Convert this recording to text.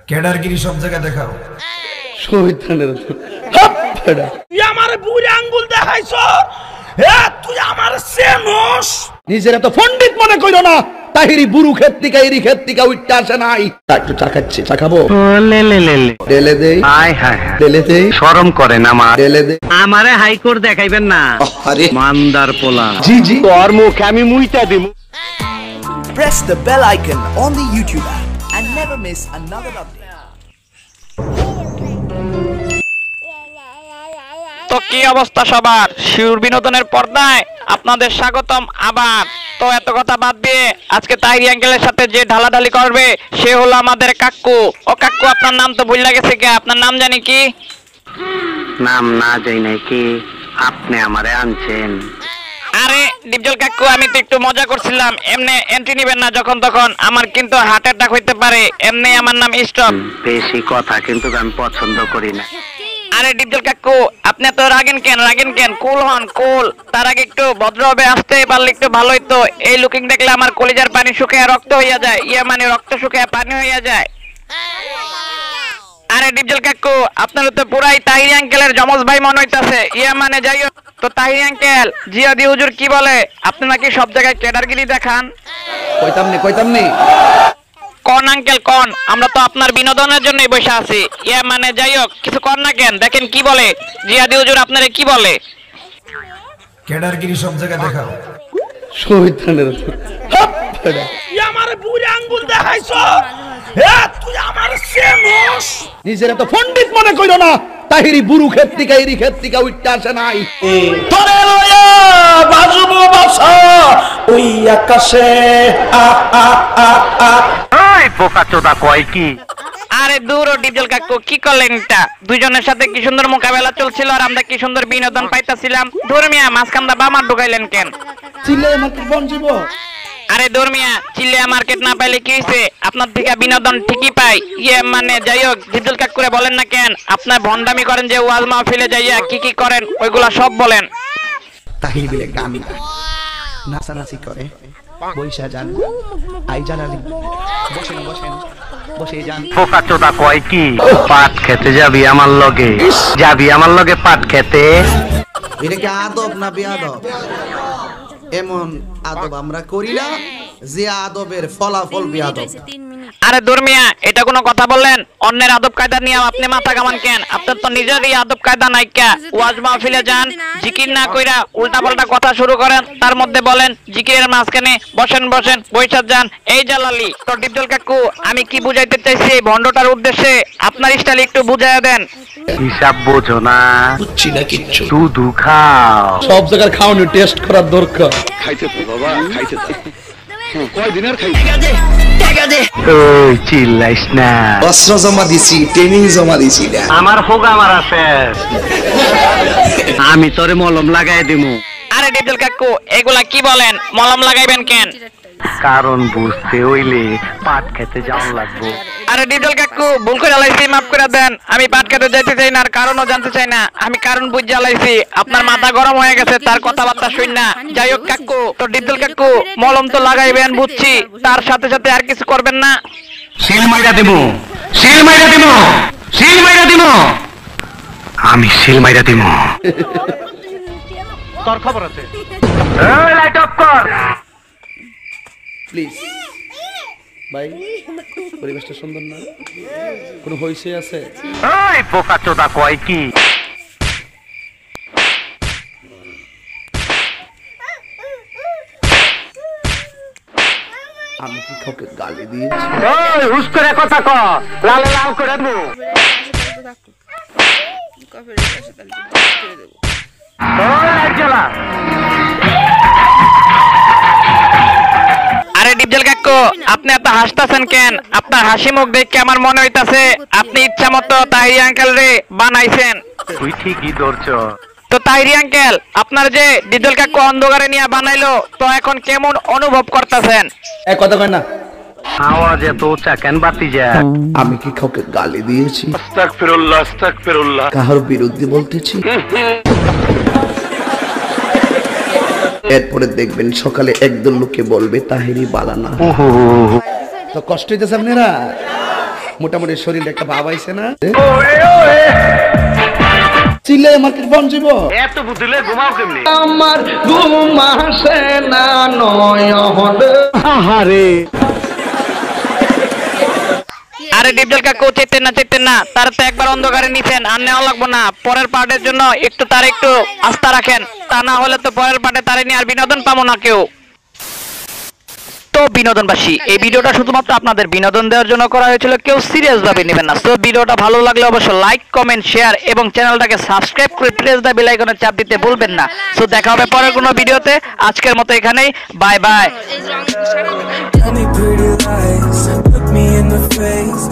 কেডারগিরি সব জায়গায় দেখাও। শয়তানের তুই আমার বুড়ি আঙ্গুল দেখাইছ, তুই আমার সেনস। নিজের এত পণ্ডিত মনে কইরো না। তাহিরি বুরু ক্ষেত থেকে এরি ক্ষেত থেকে উঠতে আসে নাই। একটু চা খাচ্ছি, চা খাবো? ডেলে দেই, ডেলে দেই। শরম করেন আমার, ডেলে দেই। আমারে হাইকোর্ট দেখাইবেন না। আরে মানদার পোলা, জি জি, তোর মুখে আমি মুইতা দিব। Press the bell icon on the YouTube app and never miss another update. তো কি অবস্থা সবার? শিউর বিনোদনের পর্দায় আপনাদের স্বাগতম আবার। তো এত কথা বাদ দিয়ে আজকে তাহিরি আঙ্কেলের সাথে যে ঢালাঢালি করবে সে হলো আমাদের কাকু। ও কাকু, আপনার নাম তো ভুল গেছে কে? আপনার নাম জানি কি? নাম না যাই নাকি, আপনি আমারে আনছেন। আরে ডিপজল কাকু, আমি তো একটু মজা করছিলাম। এমনি এন্ট্রি নিবেন না যখন তখন, আমার কিন্তু হার্ট অ্যাটাক হইতে পারে। এমনি আমার নাম স্টপ। বেশি কথা কিন্তু আমি পছন্দ করি না। আরে ডিপজল কাকু, আপনি তো রাগেন কেন? কুল হন, কুল। তার আগে একটু ভদ্রভাবে আসতে পারলে একটু ভালো হইতো। এই লুকিং দেখলে আমার কলিজার পানি শুকিয়ে রক্ত হইয়া যায়। মানে রক্ত শুকিয়ে পানি হইয়া যায়। আরে ডিপজল কাকু, আপনার তো পুরাই তাহিরি আঙ্কেলের জমজ ভাই মনে হইতাছে। মানে যাই হোক, তো তাহিরি আঙ্কেল, জিয়াদি হুজুর কি বলে? আপনি নাকি সব জায়গায় কেডারগিরি দেখান। কইতামনি কোন আঙ্কেল কোন? আমরা তো আপনার বিনোদনের জন্যই বসে আছি। মানে যাই হোক, কিছু কর না কেন? দেখেন কি বলে জিয়াদি হুজুর, আপনারে কি বলে? কেডারগিরি সব জায়গায় দেখাও। শয়তানের তুই আমার বুড়ি আঙ্গুল দেখাইছ, তুই আমার সেনস। নিজের এত পণ্ডিত মনে কইরো না। তাহিরি বুরু ক্ষেত থেকে এরি ক্ষেত থেকে উঠতে আসে নাই। তোরে লয়া বাজবো বাসা ওই আকাশে। ওই বোকাচোদা কয় কি? আরে দূর ডিপজল কাকু, কি করলেন এটা? দুইজনের সাথে কি সুন্দর মোকাবেলা চলছিল আর আমরা কি সুন্দর বিনোদন পাইতাছিলাম। ধর্মিয়া মাঝখানটা বামার ঢুকাইলেন কেন? চিল্লে মাত্র বঞ্চিব। আরে ধর্মিয়া, চিল্লিয়া মার্কেট না পাইলে কি হয়েছে? আপনার থেকে বিনোদন ঠিকই পাই। মানে যাই হোক, ডিপজল কাকুরে বলেন না কেন? আপনার ভন্ডামি করেন যে ওয়াজ মাহফিলে যাইয়া কি কি করেন, ওইগুলা সব বলেন। তাহিরি বিলে গান নাচানাচি করে, বৈশা যান, আই জানালি, বসে যান। বোকাচোদা কয় কি? পাট খেতে যাবি আমার লগে? পাট খেতে? এটা কি আদব না বেয়াদব? এমন আদব আমরা করি না যে আদবের ফলাফল বেয়াদব। আরে ধর্মিয়া, এটা কোনো কথা বললেন? অন্যের আদব কায়দা নিয়ে আপনি মাথা কামান কেন? আপনার তো নিজেরই আদব কায়দা নাই কে? ওয়াজ মাহফিলে যান, জিকির না কইরা উল্টা পাল্টা কথা শুরু করেন, তার মধ্যে বলেন জিকিরের মাঝখানে বসেন বৈশাখ যান। এই জালালি তো ডিপজল কাকু, আমি কি বুঝাইতে চাইছি ভন্ডটার উদ্দেশ্যে? আপনার স্টাইল একটু বুঝাইয়া দেন। হিসাব বোঝো না, বুঝছি না কিচ্ছু। শুধু খাও। সব জায়গার খাওয়ানো টেস্ট করার দরকার। ওই চিল্লাইস না, অস্ত্র জমা দিছি, ট্রেনিং জমা দিছি না। আমার হোগা মারা শেষ। আমি তোরে মলম লাগাই দিমু। আরে ডিপজল কাকু, এগুলা কি বলেন? মলম লাগাইবেন কেন? কারণ বুঝতে হইলে পাট খেতে যাওয়া লাগবো। আরে ডিপজল কাকু, ভুল করে আলাইছি, মাফ করে দেন। আমি পাট খেতে যেতে চাই না, আর কারণও জানতে চাই না। আমি কারণ বুঝে আলাইছি। আপনার মাথা গরম হয়ে গেছে তার কথাবার্তা শুন না। যাই হোক কাকু, তো ডিপজল কাকু, মলম তো লাগাইবেন বুঝছি, তার সাথে সাথে আর কিছু করবেন না? সিল মাইরা দিমু। আমি সিল মাইরা দিমু। তোর খবর আছে? এই লাইট অফ কর প্লিজ ভাই, পরিবেশটা সুন্দর না? কোনো হইছে আছে? এই বোকাচোদা কয় কি? আমি কি কাউকে গালি দিয়েছি? এই হুশ করে কথা ক, লালে লাল করে দেবো। ওই লাইট জ্বালা। আরে ডিপজল কাকু, আপনি এত হাসতেছেন কেন? আপনার হাসি মুখ দেখে আমার মনে হইতাছে আপনি ইচ্ছা মতো তাহিরি আঙ্কেল রে বানাইছেন। তুই ঠিকই ধরছ। তো তাহিরি আঙ্কেল, আপনার যে ডিপজল কাকু অন্ধকারে নিয়ে বানাইলো, তো এখন কেমন অনুভব করতেছেন? এক কথা কয় না, আওয়াজ এত উঁচা কেন বাতি যা? আমি কি কাউকে গালি দিয়েছি? আস্তাগফিরুল্লাহ। কাহার বিরুদ্ধে বলতেছি? এরপরে দেখবেন সকালে একদল লোকে বলবে তাহিরি বালানা। তো কষ্ট হইতেছে আপনারা? মোটামুটি শরীরে একটা ভাব আইছে না চিল্লে মার্কেট বন জীব এত বুঝলে ঘুমাও কেমনি আমার ঘুম আসে না নয়ন আহারে আরে ডিপজল কাকু চেতেন না তার তো একবার অন্ধকারে নিছেন আর নেওয়া লাগবো না পরের পার্টের জন্য তার একটু আস্থা রাখেন তা না হলে তো পরের পার্টে তারে নিয়ে আর বিনোদন পাবো না কেউ তো বিনোদনবাসী এই ভিডিওটা শুধুমাত্র আপনাদের বিনোদন দেওয়ার জন্য করা হয়েছিল কেউ সিরিয়াস ভাবে নেবেন না তো ভিডিওটা ভালো লাগলে অবশ্যই লাইক কমেন্ট শেয়ার এবং চ্যানেলটাকে সাবস্ক্রাইব করে প্রেস দ্য বেল আইকনের চাপ দিতে ভুলবেন না তো দেখা হবে পরের কোনো ভিডিওতে আজকের মতো এখানেই bye bye Tell me pretty lies, look me in the face.